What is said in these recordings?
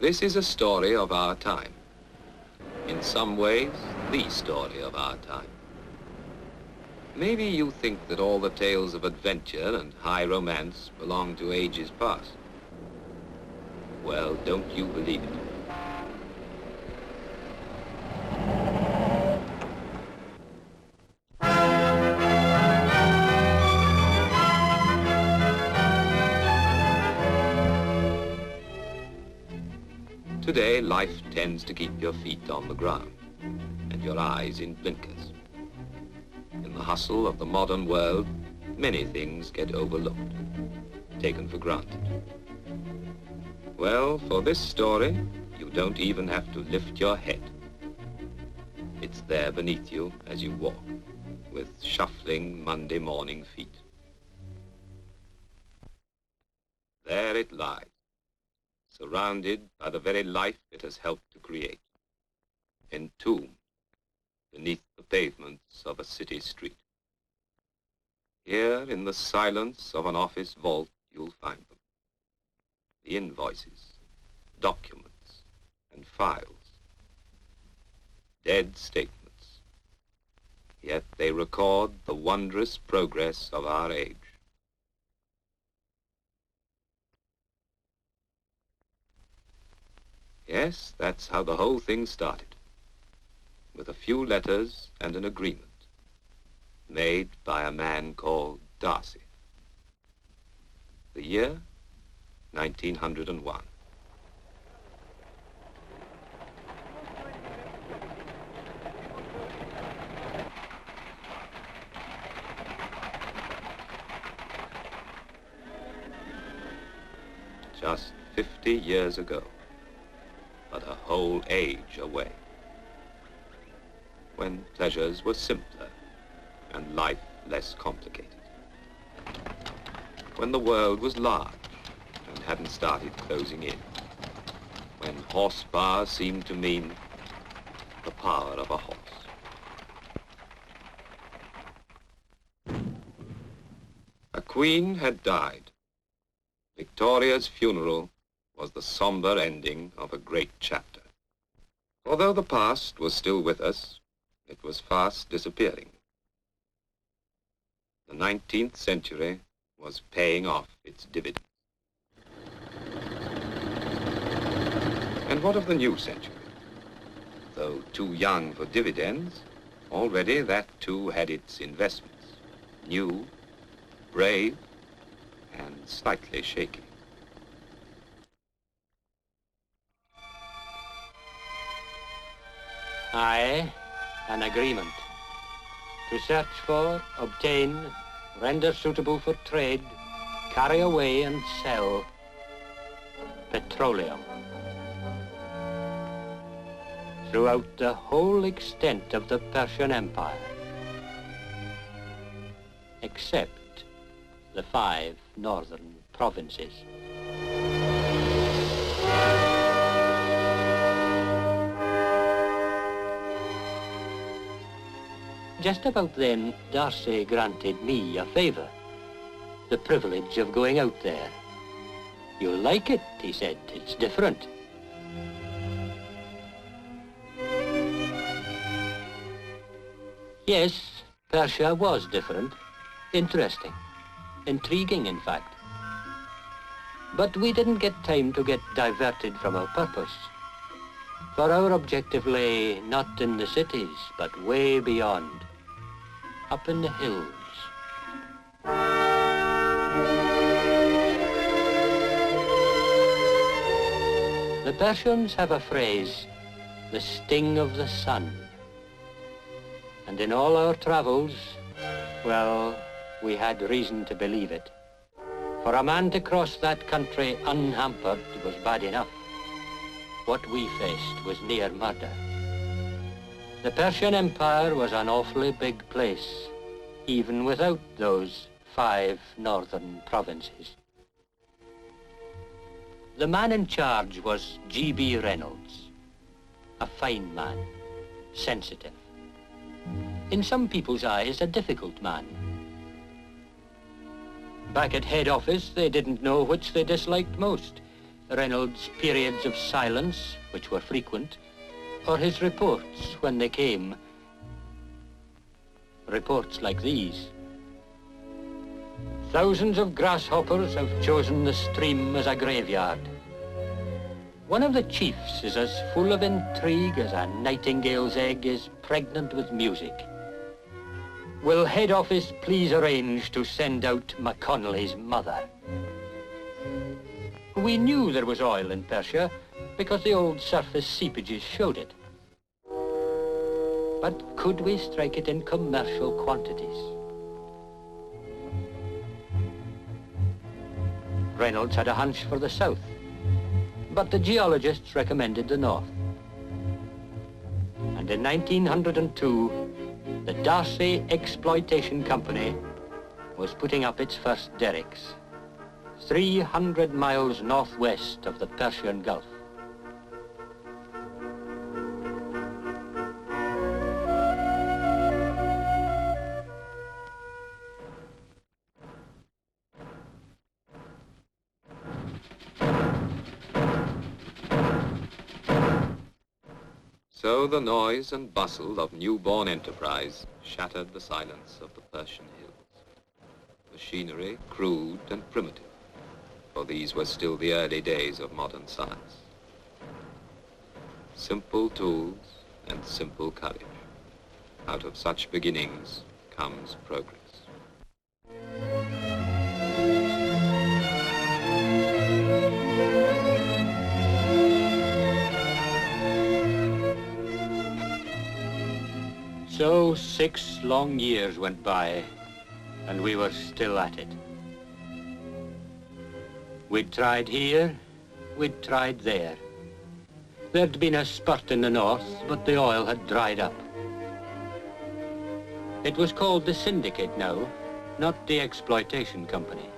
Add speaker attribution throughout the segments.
Speaker 1: This is a story of our time. In some ways, the story of our time. Maybe you think that all the tales of adventure and high romance belong to ages past. Well, don't you believe it. Today, life tends to keep your feet on the ground and your eyes in blinkers. In the hustle of the modern world, many things get overlooked, taken for granted. Well, for this story, you don't even have to lift your head. It's there beneath you as you walk, with shuffling Monday morning feet. There it lies, surrounded by the very life it has helped to create, entombed beneath the pavements of a city street. Here, in the silence of an office vault, you'll find them. The invoices, documents, and files. Dead statements. Yet they record the wondrous progress of our age. Yes, that's how the whole thing started, with a few letters and an agreement made by a man called Darcy. The year, 1901. Just 50 years ago, but a whole age away, when pleasures were simpler and life less complicated, when the world was large and hadn't started closing in, when horsepower seemed to mean the power of a horse. A queen had died. Victoria's funeral was the somber ending of a great chapter. Although the past was still with us, it was fast disappearing. The 19th century was paying off its dividends. And what of the new century? Though too young for dividends, already that too had its investments. New, brave, and slightly shaky.
Speaker 2: Aye, an agreement. To search for, obtain, render suitable for trade, carry away and sell petroleum. Throughout the whole extent of the Persian Empire, except the 5 northern provinces. Just about then, Darcy granted me a favor, the privilege of going out there. You'll like it, he said, it's different. Yes, Persia was different, interesting, intriguing in fact. But we didn't get time to get diverted from our purpose. For our objective lay not in the cities, but way beyond, up in the hills. The Persians have a phrase, the sting of the sun. And in all our travels, well, we had reason to believe it. For a man to cross that country unhampered was bad enough. What we faced was near murder. The Persian Empire was an awfully big place, even without those 5 northern provinces. The man in charge was G.B. Reynolds, a fine man, sensitive. In some people's eyes, a difficult man. Back at head office, they didn't know which they disliked most, Reynolds' periods of silence, which were frequent, or his reports when they came. Reports like these. Thousands of grasshoppers have chosen the stream as a graveyard. One of the chiefs is as full of intrigue as a nightingale's egg is pregnant with music. Will head office please arrange to send out McConnelly's mother? We knew there was oil in Persia because the old surface seepages showed it. But could we strike it in commercial quantities? Reynolds had a hunch for the south, but the geologists recommended the north. And in 1902, the Darcy Exploitation Company was putting up its first derricks, 300 miles northwest of the Persian Gulf.
Speaker 1: So the noise and bustle of newborn enterprise shattered the silence of the Persian hills. Machinery, crude and primitive, for these were still the early days of modern science. Simple tools and simple courage. Out of such beginnings comes progress.
Speaker 2: So 6 long years went by, and we were still at it. We'd tried here, we'd tried there. There'd been a spurt in the north, but the oil had dried up. It was called the Syndicate now, not the Exploitation Company.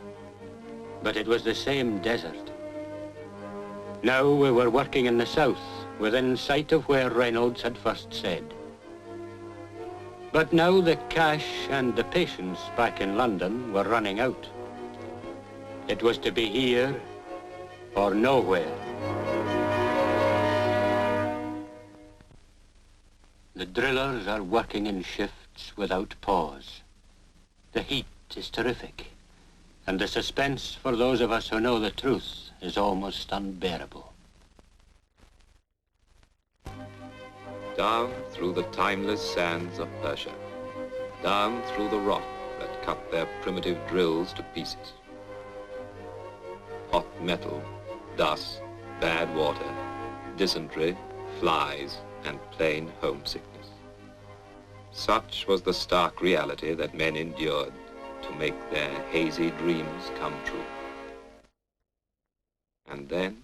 Speaker 2: But it was the same desert. Now we were working in the south, within sight of where Reynolds had first said. But now the cash and the patience back in London were running out. It was to be here or nowhere. The drillers are working in shifts without pause. The heat is terrific, and the suspense for those of us who know the truth is almost unbearable.
Speaker 1: Down through the timeless sands of Persia, down through the rock that cut their primitive drills to pieces. Hot metal, dust, bad water, dysentery, flies, and plain homesickness. Such was the stark reality that men endured to make their hazy dreams come true. And then,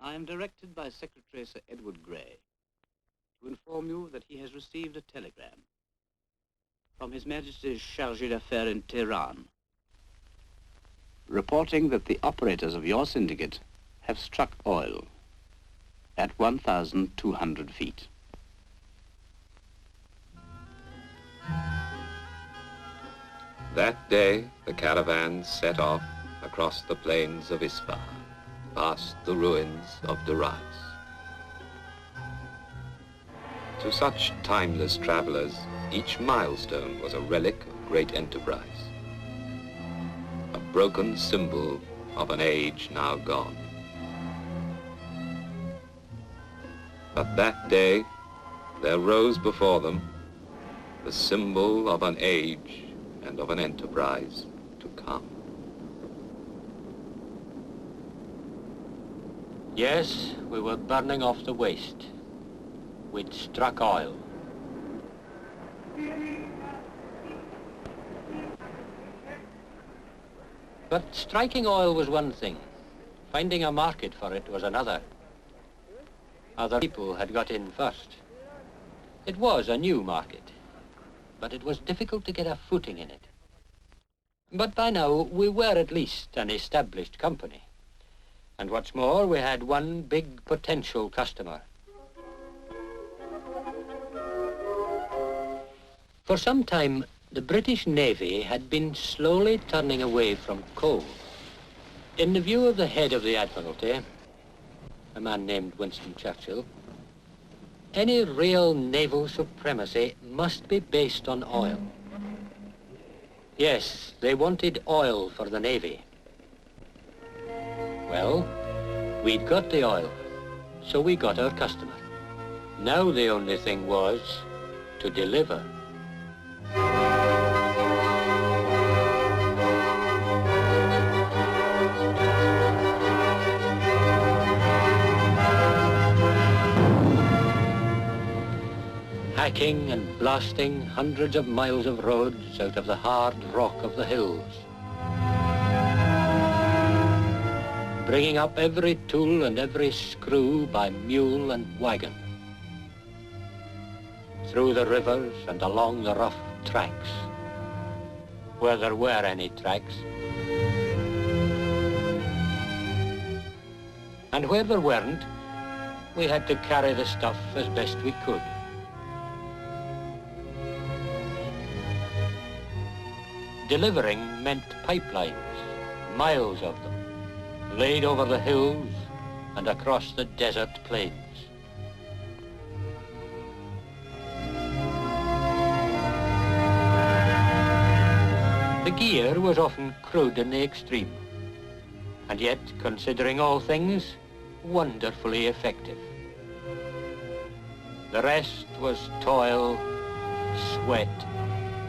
Speaker 3: I am directed by Secretary Sir Edward Grey to inform you that he has received a telegram from His Majesty's Chargé d'Affaires in Tehran, reporting that the operators of your syndicate have struck oil at 1,200 feet.
Speaker 1: that day the caravan set off across the plains of Isfahan, past the ruins of Derricks. To such timeless travelers, each milestone was a relic of great enterprise, a broken symbol of an age now gone. But that day, there rose before them the symbol of an age and of an enterprise to come.
Speaker 2: Yes, we were burning off the waste. We'd struck oil. But striking oil was one thing. Finding a market for it was another. Other people had got in first. It was a new market, but it was difficult to get a footing in it. But by now, we were at least an established company. And what's more, we had one big potential customer. For some time, the British Navy had been slowly turning away from coal In the view of the head of the Admiralty, a man named Winston Churchill, any real naval supremacy must be based on oil. Yes, they wanted oil for the Navy. Well, we'd got the oil, so we got our customer. Now the only thing was to deliver. Hacking and blasting hundreds of miles of roads out of the hard rock of the hills. Bringing up every tool and every screw by mule and wagon. Through the rivers and along the rough tracks, where there were any tracks. And where there weren't, we had to carry the stuff as best we could. Delivering meant pipelines, miles of them, laid over the hills and across the desert plains. The gear was often crude in the extreme, and yet, considering all things, wonderfully effective. The rest was toil, sweat,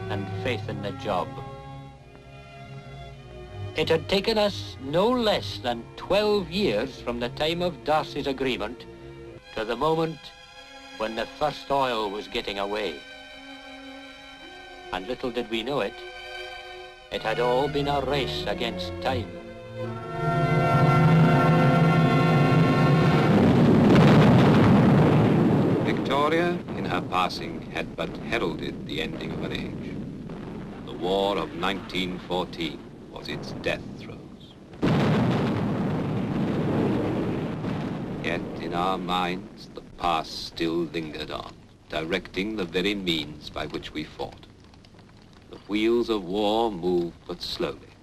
Speaker 2: and faith in the job. It had taken us no less than 12 years from the time of Darcy's agreement to the moment when the first oil was getting away. And little did we know it, it had all been a race against time.
Speaker 1: Victoria, in her passing, had but heralded the ending of an age. The War of 1914 was its death throes. Yet in our minds, the past still lingered on, directing the very means by which we fought. The wheels of war moved but slowly,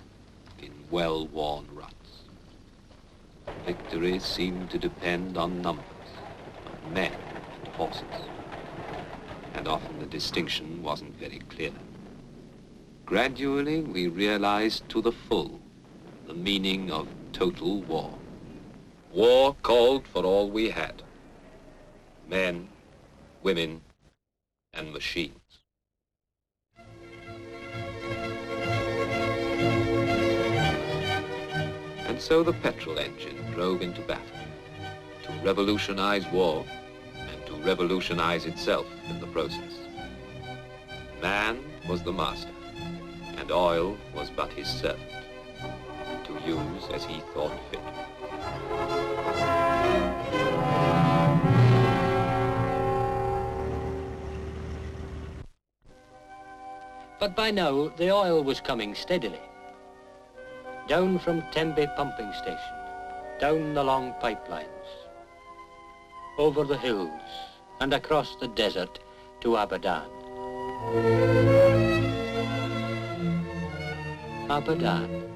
Speaker 1: in well-worn ruts. Victory seemed to depend on numbers, on men and horses, and often the distinction wasn't very clear. Gradually, we realized to the full the meaning of total war. War called for all we had: men, women, and machines. And so the petrol engine drove into battle to revolutionize war and to revolutionize itself in the process. Man was the master, and oil was but his servant, to use as he thought fit.
Speaker 2: But by now, the oil was coming steadily. Down from Tembe pumping station, down the long pipelines, over the hills, and across the desert to Abadan. Abadan,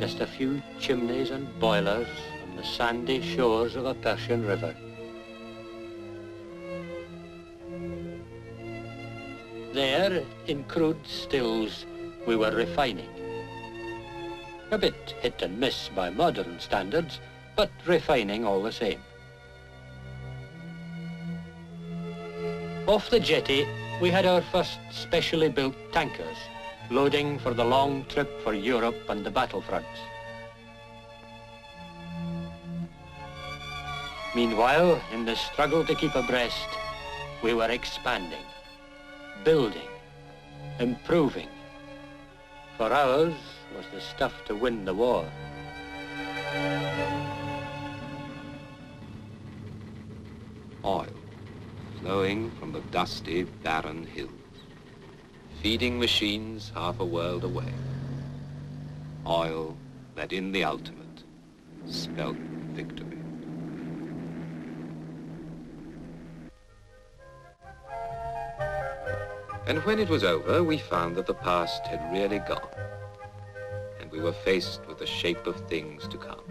Speaker 2: just a few chimneys and boilers on the sandy shores of a Persian river. There, in crude stills, we were refining. A bit hit and miss by modern standards, but refining all the same. Off the jetty, we had our first specially built tankers, loading for the long trip for Europe and the battlefronts. Meanwhile, in the struggle to keep abreast, we were expanding, building, improving. For ours was the stuff to win the war.
Speaker 1: Oil flowing from the dusty, barren hills, feeding machines half a world away. Oil that in the ultimate spelt victory. And when it was over, we found that the past had really gone. And we were faced with the shape of things to come.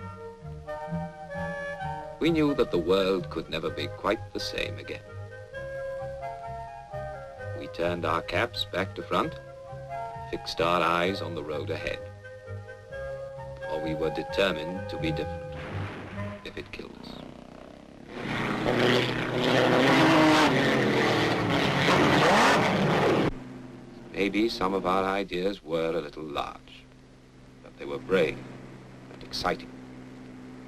Speaker 1: We knew that the world could never be quite the same again. We turned our caps back to front, fixed our eyes on the road ahead. For we were determined to be different, if it killed us. Maybe some of our ideas were a little large, but they were brave and exciting.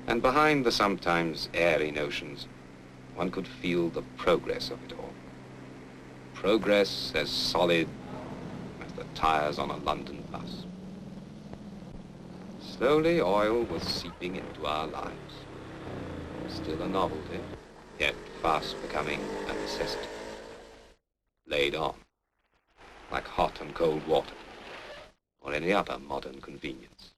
Speaker 1: And behind the sometimes airy notions, one could feel the progress of it all. Progress as solid as the tires on a London bus. Slowly, oil was seeping into our lives. Still a novelty, yet fast becoming a necessity. Laid on, like hot and cold water, or any other modern convenience.